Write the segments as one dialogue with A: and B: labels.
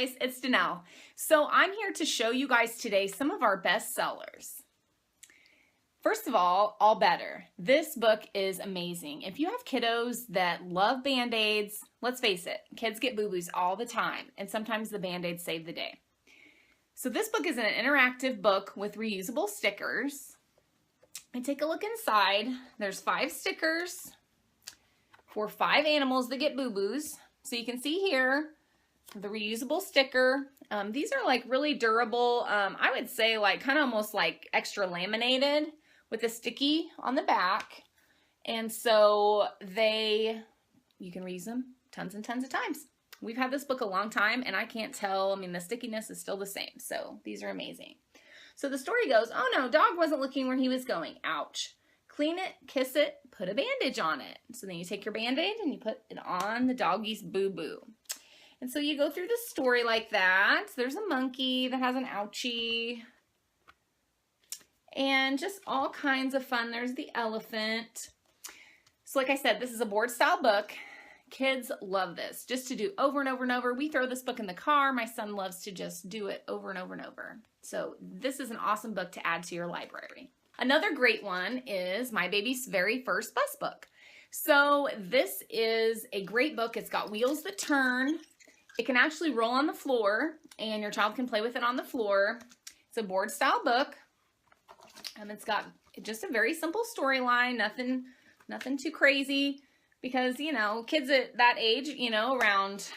A: guys, it's Danelle. So I'm here to show you guys today some of our best sellers. First of all better. This book is amazing. If you have kiddos that love Band-Aids, let's face it, kids get boo-boos all the time, and sometimes the Band-Aids save the day. So this book is an interactive book with reusable stickers. And take a look inside. There's 5 stickers for 5 animals that get boo-boos. So you can see here the reusable sticker. These are like really durable. I would say like kind of almost like extra laminated with a sticky on the back. And so you can reuse them tons and tons of times. We've had this book a long time and I can't tell, I mean, the stickiness is still the same. So these are amazing. So the story goes, oh no, dog wasn't looking where he was going. Ouch. Clean it, kiss it, put a bandage on it. So then you take your Band-Aid and you put it on the doggy's boo-boo. And so you go through the story like that. There's a monkey that has an ouchie. And just all kinds of fun. There's the elephant. So like I said, this is a board style book. Kids love this, just to do over and over and over. We throw this book in the car. My son loves to just do it over and over and over. So this is an awesome book to add to your library. Another great one is My Baby's Very First Bus Book. So this is a great book. It's got wheels that turn. It can actually roll on the floor and your child can play with it on the floor. It's a board style book. It's got just a very simple storyline, nothing too crazy. Because, you know, kids at that age, you know, around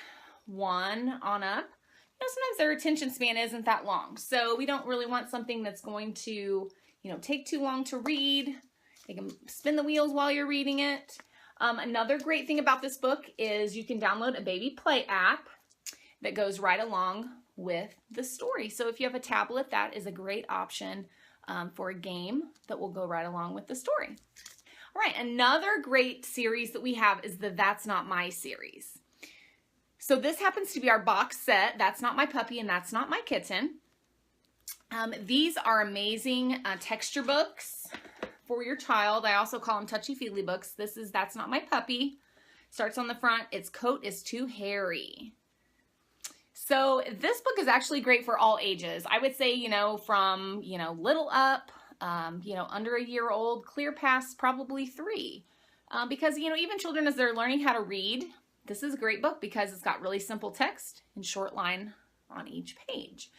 A: 1 on up, you know, sometimes their attention span isn't that long. So we don't really want something that's going to, you know, take too long to read. They can spin the wheels while you're reading it. Another great thing about this book is you can download a baby play app that goes right along with the story. So if you have a tablet, that is a great option for a game that will go right along with the story. All right, another great series that we have is the That's Not My series. So this happens to be our box set, That's Not My Puppy and That's Not My Kitten. These are amazing texture books for your child. I also call them touchy-feely books. This is That's Not My Puppy. Starts on the front, its coat is too hairy. So this book is actually great for all ages. I would say, you know, from, you know, little up, you know, under a year old, clear past probably 3. Because, you know, even children as they're learning how to read, this is a great book because it's got really simple text and short line on each page.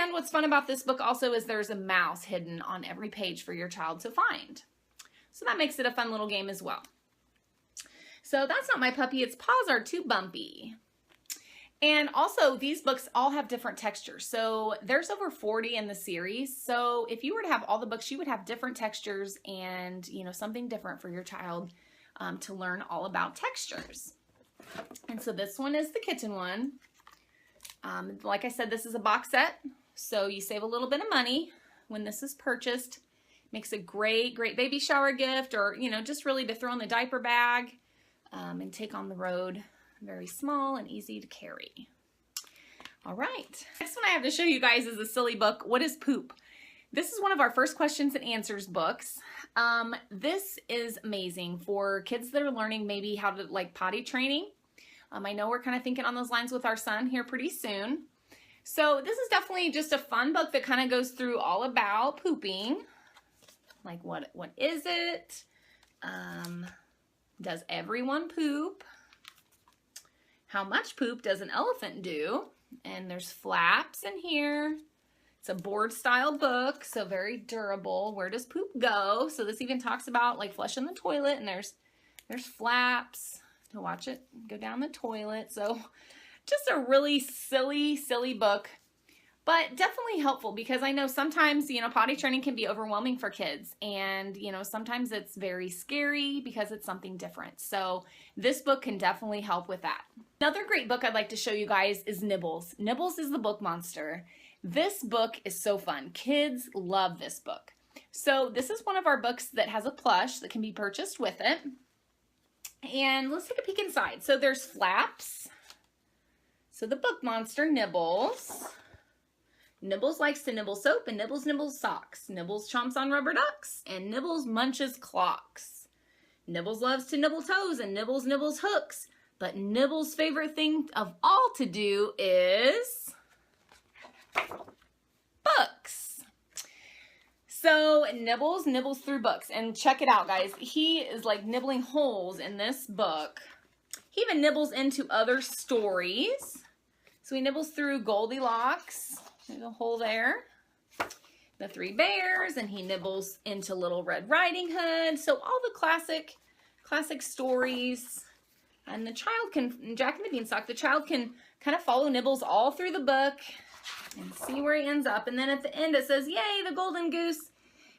A: And what's fun about this book also is there's a mouse hidden on every page for your child to find. So that makes it a fun little game as well. So That's Not My Puppy, its paws are too bumpy. And also, these books all have different textures. So there's over 40 in the series. So if you were to have all the books, you would have different textures and, you know, something different for your child to learn all about textures. And so this one is the kitten one. Like I said, this is a box set. So you save a little bit of money when this is purchased. Makes a great baby shower gift, or, you know, just really to throw in the diaper bag and take on the road. Very small and easy to carry. All right. Next one I have to show you guys is a silly book. What is poop? This is one of our first questions and answers books. This is amazing for kids that are learning maybe how to like potty training. I know we're kind of thinking on those lines with our son here pretty soon. So this is definitely just a fun book that kind of goes through all about pooping. Like what is it? Does everyone poop? How much poop does an elephant do? And there's flaps in here. It's a board style book, so very durable. Where does poop go? So this even talks about like flushing the toilet, and there's flaps to watch it go down the toilet. So just a really silly book, but definitely helpful because I know sometimes, you know, potty training can be overwhelming for kids, and, you know, sometimes it's very scary because it's something different. So this book can definitely help with that. Another great book I'd like to show you guys is Nibbles. Nibbles is the book monster. This book is so fun. Kids love this book. So this is one of our books that has a plush that can be purchased with it. And let's take a peek inside. So there's flaps. So the book monster, Nibbles. Nibbles likes to nibble soap and Nibbles nibbles socks. Nibbles chomps on rubber ducks and Nibbles munches clocks. Nibbles loves to nibble toes and Nibbles nibbles hooks. But Nibbles' favorite thing of all to do is books. So Nibbles nibbles through books, and check it out, guys. He is like nibbling holes in this book. He even nibbles into other stories. So he nibbles through Goldilocks. There's a hole there. The Three Bears, and he nibbles into Little Red Riding Hood. So all the classic stories. And the child can, Jack and the Beanstalk, the child can kind of follow Nibbles all through the book and see where he ends up. And then at the end it says, yay, the golden goose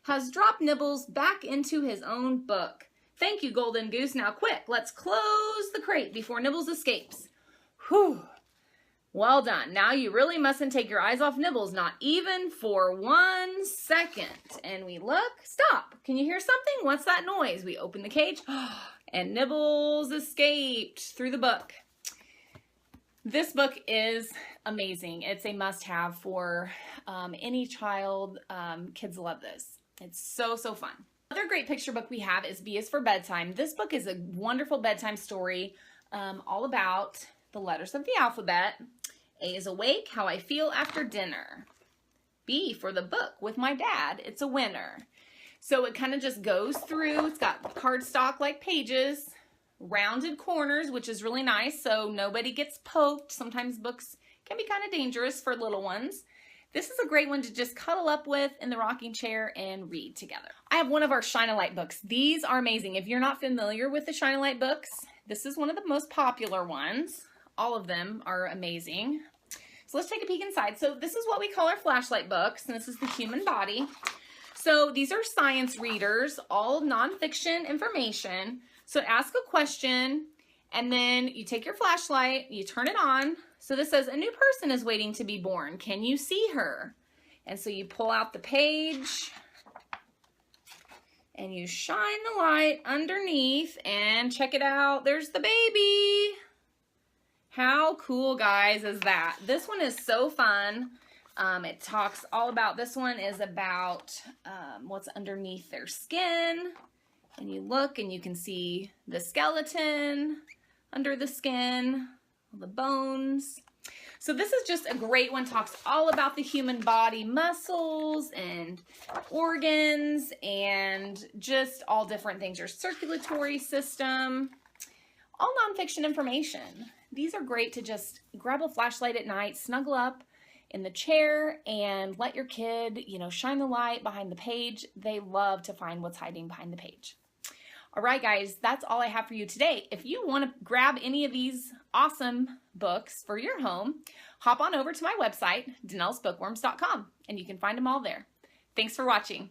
A: has dropped Nibbles back into his own book. Thank you, golden goose. Now quick, let's close the crate before Nibbles escapes. Whew. Well done. Now you really mustn't take your eyes off Nibbles, not even for 1 second. And we look, stop. Can you hear something? What's that noise? We open the cage and Nibbles escaped through the book. This book is amazing. It's a must-have for any child. Kids love this. It's so fun. Another great picture book we have is B is for Bedtime. This book is a wonderful bedtime story all about the letters of the alphabet. A is awake, how I feel after dinner. B for the book, with my dad, it's a winner. So it kind of just goes through. It's got cardstock like pages, rounded corners, which is really nice so nobody gets poked. Sometimes books can be kind of dangerous for little ones. This is a great one to just cuddle up with in the rocking chair and read together. I have one of our Shine-a-Light books. These are amazing. If you're not familiar with the Shine-a-Light books, this is one of the most popular ones. All of them are amazing. So let's take a peek inside. So this is what we call our flashlight books, and this is the human body. So these are science readers, all nonfiction information. So ask a question, and then you take your flashlight, you turn it on. So this says, a new person is waiting to be born. Can you see her? And so you pull out the page, and you shine the light underneath, and check it out. There's the baby. How cool, guys, is that? This one is so fun. It talks all about, this one is about what's underneath their skin. And you look and you can see the skeleton under the skin, the bones. So this is just a great one. Talks all about the human body, muscles and organs and just all different things. Your circulatory system, all nonfiction information. These are great to just grab a flashlight at night, snuggle up in the chair and let your kid, shine the light behind the page. They love to find what's hiding behind the page. All right, guys, that's all I have for you today. If you want to grab any of these awesome books for your home, hop on over to my website, DanellesBookworms.com, and you can find them all there. Thanks for watching.